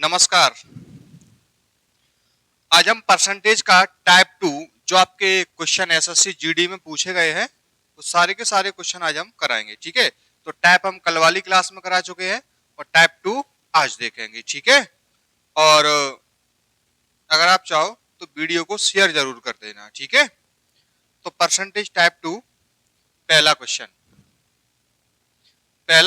नमस्कार। आज हम परसेंटेज का टाइप 2 जो आपके क्वेश्चन एसएससी जीडी में पूछे गए हैं वो सारे के सारे क्वेश्चन आज हम कराएंगे। ठीक है, तो टाइप हम कल वाली क्लास में करा चुके हैं और टाइप 2 आज देखेंगे। ठीक है, और अगर आप चाहो तो वीडियो को शेयर जरूर कर देना। ठीक है, तो परसेंटेज टाइप 2 पहला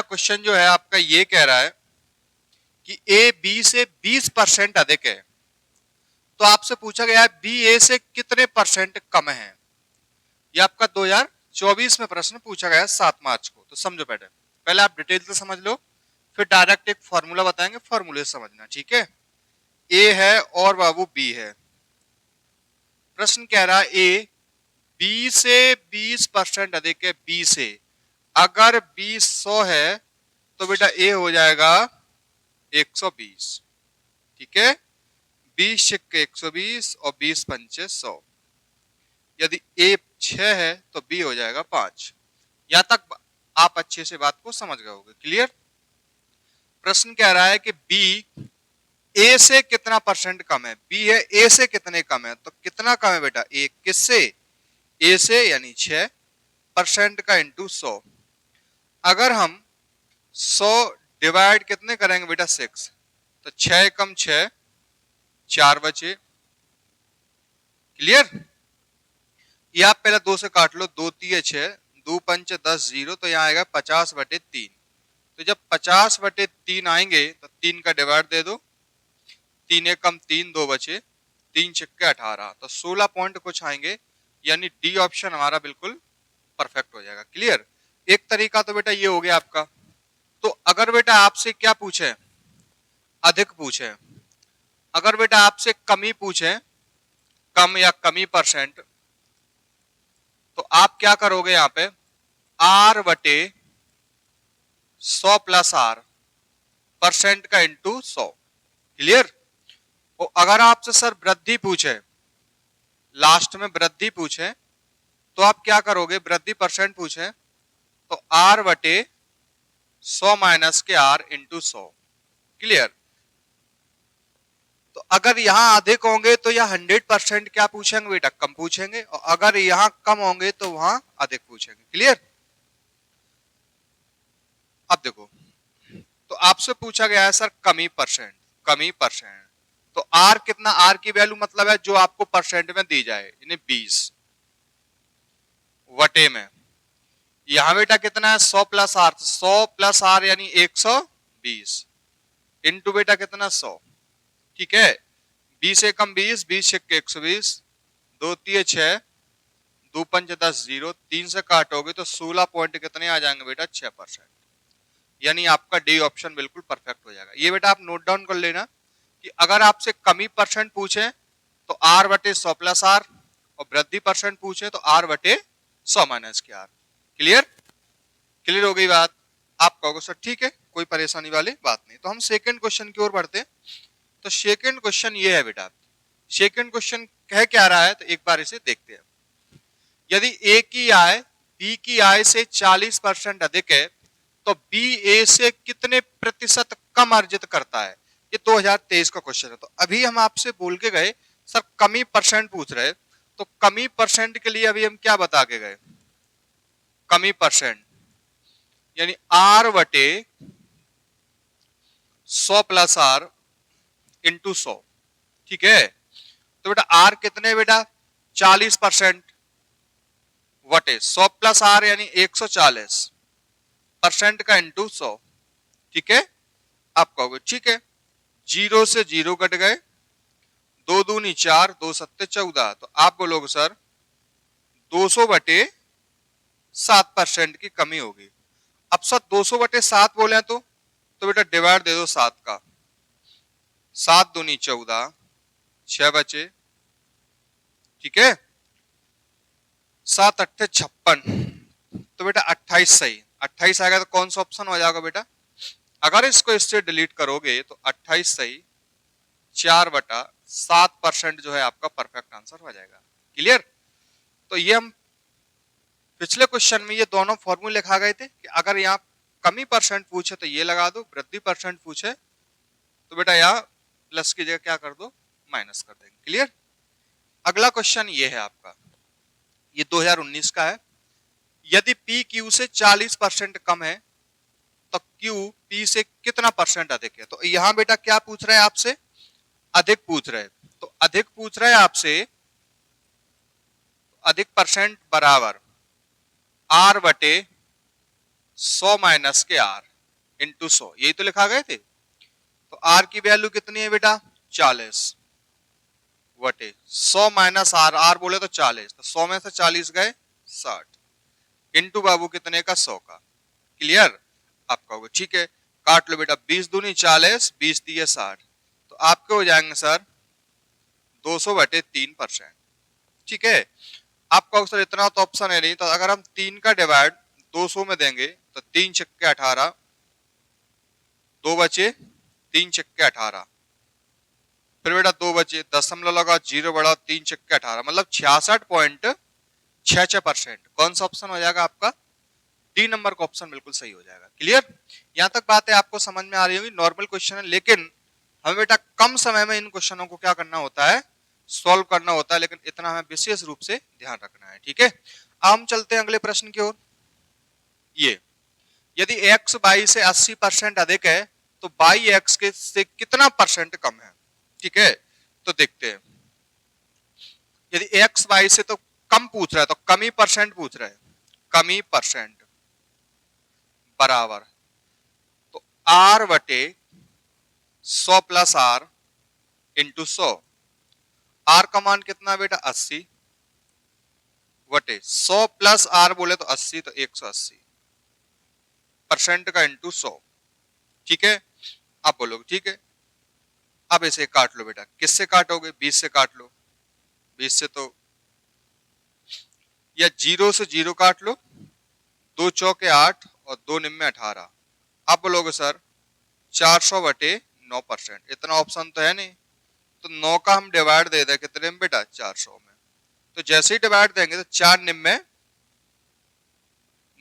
क्वेश्चन जो है आपका ये कह रहा है कि ए बी से 20% अधिक है, तो आपसे पूछा गया है बी ए से कितने परसेंट कम है। ये आपका 2024 में प्रश्न पूछा गया है 7 मार्च को। तो समझो पहले आप डिटेल से समझ लो, फिर डायरेक्ट एक फॉर्मूला बताएंगे, फॉर्मूले से समझना। ठीक है, ए है और बाबू बी है। प्रश्न कह रहा है ए बी से 20% अधिक है। बी से अगर बी 100 है तो बेटा ए हो जाएगा 120। ठीक है, 20 सिक्के 120 और 20 पंचे 100। यदि ए 6 है तो बी हो जाएगा 5। यहां तक आप अच्छे से बात को समझ गए होंगे। क्लियर। प्रश्न कह रहा है कि बी ए से कितना परसेंट कम है। बी है ए से कितने कम है, तो कितना कम है बेटा, ए किससे, ए से यानी 6% का इंटू 100। अगर हम 100 डिवाइड कितने करेंगे बेटा 6, तो 6 कम 6 4 बचे। क्लियर। ये आप पहले 2 से काट लो, 2 3 6, 2 पंच 10 0, तो यहाँ आएगा 50/3। तो जब 50/3 आएंगे तो 3 का डिवाइड दे दो, 3 कम 3 2 बचे, 3 छक्के 18, तो 16 पॉइंट कुछ आएंगे, यानी डी ऑप्शन हमारा बिल्कुल परफेक्ट हो जाएगा। क्लियर। एक तरीका तो बेटा ये हो गया आपका। तो अगर बेटा आपसे क्या पूछे, अधिक पूछे, अगर बेटा आपसे कमी पूछे, कम या कमी परसेंट, तो आप क्या करोगे, यहां पे R बटे 100 प्लस R परसेंट का इंटू 100। क्लियर। और अगर आपसे सर वृद्धि पूछे, लास्ट में वृद्धि पूछे, तो आप क्या करोगे, वृद्धि परसेंट पूछे तो R बटे 100 माइनस के R इंटू 100। क्लियर। तो अगर यहां अधिक होंगे तो यह 100% क्या पूछेंगे बेटा, कम पूछेंगे, और अगर यहां कम होंगे तो वहां अधिक पूछेंगे। क्लियर। अब देखो, तो आपसे पूछा गया है सर कमी परसेंट, कमी परसेंट, तो आर कितना, आर की वैल्यू मतलब है जो आपको परसेंट में दी जाए, यानी 20 वटे में। यहां बेटा कितना है 100 प्लस आर, 100 प्लस आर यानी 120 इंटू बेटा कितना 100। ठीक है, 20 एकम 20, 20 छक्के 120, 2 3 6, 2 पंच 10 0, 3 से काटोगे तो 16 पॉइंट कितने आ जाएंगे बेटा, 6%। यानी आपका डी ऑप्शन बिल्कुल परफेक्ट हो जाएगा। ये बेटा आप नोट डाउन कर लेना कि अगर आपसे कमी परसेंट पूछे तो R बटे 100 प्लस R, और वृद्धि परसेंट पूछे तो R बटे 100 माइनस के R। क्लियर। क्लियर हो गई बात। आप कहोगे सर ठीक है, कोई परेशानी वाली बात नहीं। तो हम सेकंड क्वेश्चन की ओर बढ़ते हैं। तो सेकंड क्वेश्चन ये है बेटा, सेकंड क्वेश्चन कह क्या रहा है, तो एक बार इसे देखते हैं। यदि ए की आय बी की आय से 40% अधिक है तो बी ए से कितने प्रतिशत कम अर्जित करता है। ये 2023 का क्वेश्चन है। तो अभी हम आपसे बोल के गए सर कमी परसेंट पूछ रहे, तो कमी परसेंट के लिए अभी हम क्या बता के गए, कमी परसेंट यानी R बटे 100 प्लस R इंटू 100। ठीक है, तो बेटा R कितने बेटा 40% वटे 100 प्लस R यानी 140% का इंटू 100। ठीक है, आप कहोगे ठीक है, 0 से 0 कट गए, 2 दूनी 4, 2 सत्ते 14, तो आप बोलोगे सर 200 बटे 7% की कमी होगी। अब सर 200 बटे 7 बोले तो बेटा डिवाइड दे दो 7 का, 7 दूनी 14, 6 बचे। ठीक है, 7 अट्ठे 56, तो बेटा 28 सही। 28 आएगा तो कौन सा ऑप्शन हो जाएगा बेटा, अगर इसको इससे डिलीट करोगे तो 28 सही, 4/7% जो है आपका परफेक्ट आंसर हो जाएगा। क्लियर। तो ये हम पिछले क्वेश्चन में ये दोनों फॉर्मूले लिखा गए थे कि अगर यहाँ कमी परसेंट पूछे तो ये लगा दो, वृद्धि परसेंट पूछे तो बेटा यहाँ प्लस की जगह क्या कर दो, माइनस कर देंगे। क्लियर। अगला क्वेश्चन ये है आपका, ये 2019 का है। यदि P Q से 40% कम है तो Q P से कितना परसेंट अधिक है? तो यहां बेटा क्या पूछ रहा है आपसे, अधिक पूछ रहा है। तो अधिक पूछ रहा है आपसे, अधिक परसेंट बराबर R बटे 100 माइनस के R इंटू 100, यही तो लिखा गए थे। तो R की वैल्यू कितनी है बेटा, 40 बटे 100 माइनस R, R बोले तो 40, तो 100 में से 40 गए 60 इंटू बाबू कितने का, 100 का। क्लियर। आप कहोगे ठीक है, काट लो बेटा, 20 दूनी 40, 20 दिए 60, तो आपके हो जाएंगे सर 200 बटे 3%। ठीक है। आपका सर इतना तो ऑप्शन है नहीं, तो अगर हम 3 का डिवाइड 200 में देंगे तो 3 छक्के 18, 2 बचे 3 छक्के 18, फिर बेटा 2 बचे, दशमलव लगा, 0 बढ़ा, 3 छक्के 18, मतलब 66.66%। कौन सा ऑप्शन हो जाएगा आपका, डी नंबर का ऑप्शन बिल्कुल सही हो जाएगा। क्लियर। यहां तक बात है आपको समझ में आ रही होगी। नॉर्मल क्वेश्चन है, लेकिन हमें बेटा कम समय में इन क्वेश्चनों को क्या करना होता है, सॉल्व करना होता है, लेकिन इतना हमें विशेष रूप से ध्यान रखना है। ठीक है। अब हम चलते हैं अगले प्रश्न की ओर। ये, यदि x y से 80% अधिक है तो y x के से कितना परसेंट कम है? ठीक है, तो देखते हैं। यदि x y से तो कम पूछ रहा है, तो कमी परसेंट पूछ रहा है, कमी परसेंट बराबर, तो r बटे 100 प्लस r इंटू 100। r का मान कितना बेटा, 80 बटे 100 प्लस r बोले तो 80, तो 180 परसेंट का इंटू 100। ठीक है। आप बोलोगे ठीक है, अब इसे काट लो बेटा। किससे काटोगे, 20 से काट लो। 20 से तो, या 0 से 0 काट लो, 2 चौके 8 और 2 निम्मे 18। आप बोलोगे सर 400 बटे 9%, इतना ऑप्शन तो है नहीं, तो 9 का हम डिवाइड दे दें कितने में बेटा, 400 में। तो जैसे ही डिवाइड देंगे तो 4 निम्मे,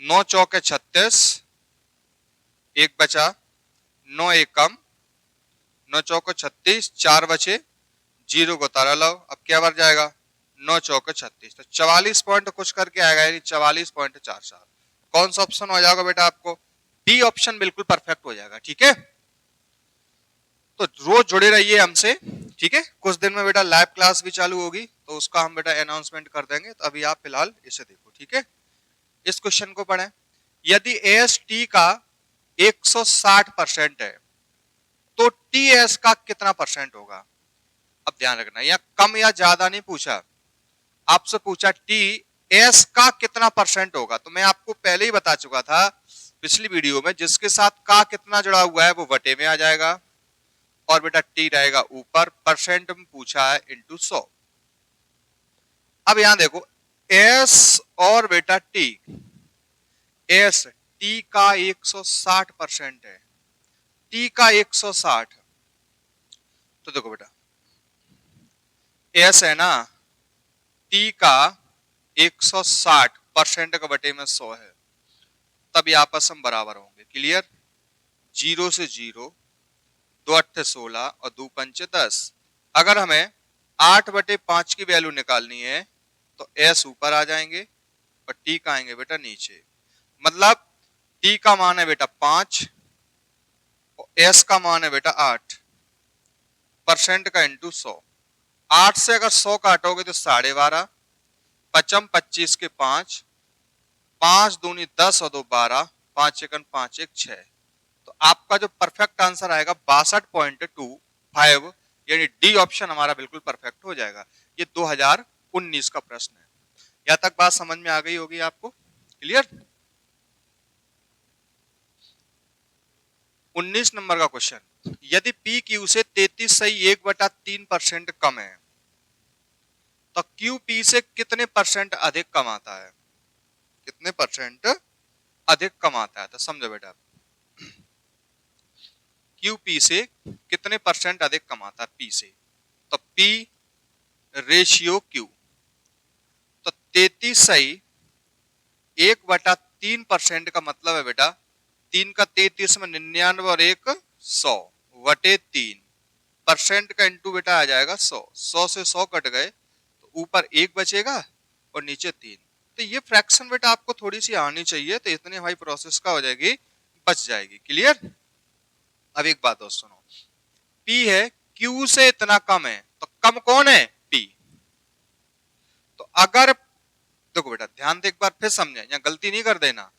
9 चौके 36, एक बचा, 9 एक कम, 9 चौके 36, 4 बचे, 0 को तारा लाओ, अब क्या बच जाएगा, 9 चौके 36, तो 44 पॉइंट कुछ करके आएगा, यानी 44.44। कौन सा ऑप्शन हो जाएगा बेटा आपको, बी ऑप्शन बिल्कुल परफेक्ट हो जाएगा। ठीक है। तो रोज जुड़े रहिए हमसे। ठीक है, कुछ दिन में बेटा लाइव क्लास भी चालू होगी, तो उसका हम बेटा अनाउंसमेंट कर देंगे। तो अभी आप फिलहाल इसे देखो। ठीक है, इस क्वेश्चन को पढ़ें। यदि एस टी का 160% है तो टी एस का कितना परसेंट होगा? अब ध्यान रखना, यह कम या ज्यादा नहीं पूछा, आपसे पूछा टी एस का कितना परसेंट होगा। तो मैं आपको पहले ही बता चुका था पिछली वीडियो में, जिसके साथ का कितना जुड़ा हुआ है वो बटे में आ जाएगा, और बेटा टी रहेगा ऊपर, परसेंट में पूछा है इंटू 100। अब यहां देखो, एस और बेटा टी, एस टी का 160% है, टी का 160, तो देखो बेटा एस है ना, टी का 160% का बटे में 100 है, तब ये आपस में बराबर होंगे। क्लियर। 0 से 0, 2 अट्ठे 16 और 2 पंचे 10। अगर हमें 8/5 की वैल्यू निकालनी है तो एस ऊपर आ जाएंगे और टी का आएंगे बेटा नीचे। मतलब टी का मान है बेटा 5 और एस का मान है बेटा 8, परसेंट का इंटू 100। 8 से अगर 100 काटोगे तो 12.5, पचम 25 के 5, 5 दूनी 10 और 2 12, 5 एकन 5 एक 6। तो आपका जो परफेक्ट आंसर आएगा 62.25, यानी डी ऑप्शन हमारा बिल्कुल परफेक्ट हो जाएगा। ये 2019 का प्रश्न है। यहां तक बात समझ में आ गई होगी आपको। क्लियर। 19 नंबर का क्वेश्चन, यदि पी क्यू से 33.1/3% कम है तो क्यू पी से कितने परसेंट अधिक कमाता है? कितने परसेंट अधिक कमाता है? तो समझो बेटा, क्यू पी से कितने परसेंट अधिक कमाता है पी से, तो पी रेशियो क्यू, तो 33.1/3% का मतलब है बेटा 3 का 33 में 99 और 1 100 बटे 3, परसेंट का इंटू बेटा आ जाएगा 100, 100 से 100 कट गए तो ऊपर 1 बचेगा और नीचे 3। तो ये फ्रैक्शन बेटा आपको थोड़ी सी आनी चाहिए, तो इतने हमारी प्रोसेस का हो जाएगी, बच जाएगी। क्लियर? अब एक बात और सुनो, P है, Q से इतना कम है, तो कम कौन है? P। तो अगर देखो बेटा ध्यान से एक बार फिर समझे, या गलती नहीं कर देना।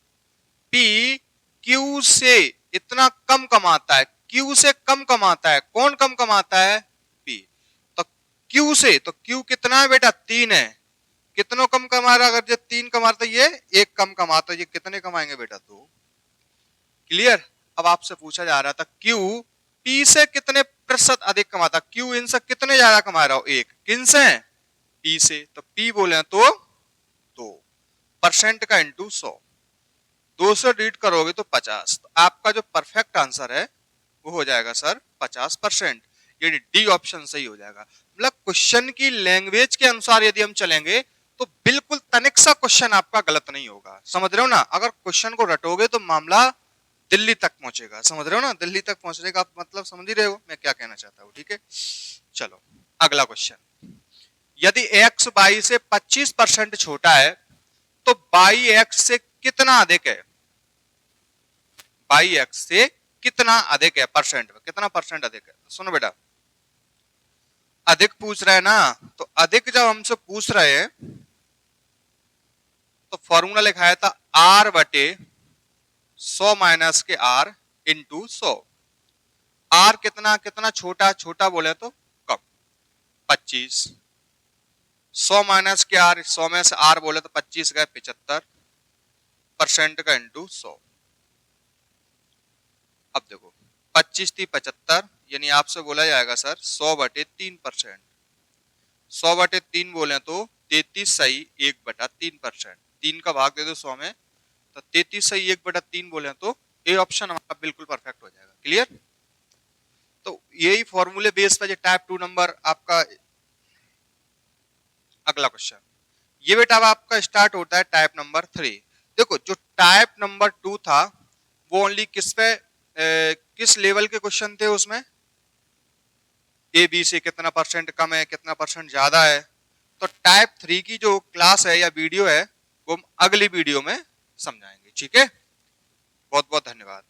P Q से इतना कम कमाता है, Q से कम कमाता है, कौन कम कमाता है? P। तो Q से, तो Q कितना है बेटा? 3 है। कितनों कम कमा रहा? अगर ये 3 कमाता, ये 1 कम कमाता, ये कितने कमाएंगे बेटा? 2। क्लियर? अब आपसे पूछा जा रहा था Q P से कितने प्रतिशत अधिक कमाता? Q इनसे कितने ज्यादा कमा रहा हो? 1। किन से? P से। तो P बोले तो 2 परसेंट का इंटू 100, 2 से रीड करोगे तो 50। तो आपका जो परफेक्ट आंसर है वो हो जाएगा सर 50%, यानी डी ऑप्शन सही हो जाएगा। मतलब क्वेश्चन की लैंग्वेज के अनुसार यदि हम चलेंगे तो बिल्कुल तनिक सा क्वेश्चन आपका गलत नहीं होगा। समझ रहे हो ना? अगर क्वेश्चन को रटोगे तो मामला दिल्ली तक पहुंचेगा। समझ रहे हो ना? दिल्ली तक पहुंचने का मतलब समझ ही रहे हो मैं क्या कहना चाहता हूं। ठीक है, चलो अगला क्वेश्चन। यदि x y से 25% छोटा है तो y x से कितना अधिक है? y x से कितना अधिक है? परसेंट में कितना परसेंट अधिक है? तो सुनो बेटा, अधिक पूछ रहे हैं ना, तो अधिक जब हमसे पूछ रहे हैं तो फॉर्मूला लिखाया था r बटे 100 माइनस के r इंटू 100। r कितना कितना छोटा? छोटा बोले तो कम, 25। 100 माइनस के r, 100 में से r बोले तो 25 गए 75, परसेंट का इंटू 100। अब देखो 25 थी 75, यानी आपसे बोला जाएगा सर 100 बटे 3%। 100 बटे 3 बोले तो 33 सही 1/3%। 3 का भाग दे दो 100 में, तो 33 सही 1/3 बोले तो ए ऑप्शन हमारा बिल्कुल परफेक्ट हो जाएगा। क्लियर? तो यही फॉर्मूले बेस पर टाइप 2 नंबर आपका। अगला क्वेश्चन ये बेटा अब आपका स्टार्ट होता है टाइप नंबर 3। देखो जो टाइप नंबर 2 था वो ओनली किस पे किस लेवल के क्वेश्चन थे? उसमें ए बी से कितना परसेंट कम है, कितना परसेंट ज्यादा है। तो टाइप 3 की जो क्लास है या वीडियो है वो हम अगली वीडियो में समझाएंगे। ठीक है, बहुत बहुत धन्यवाद।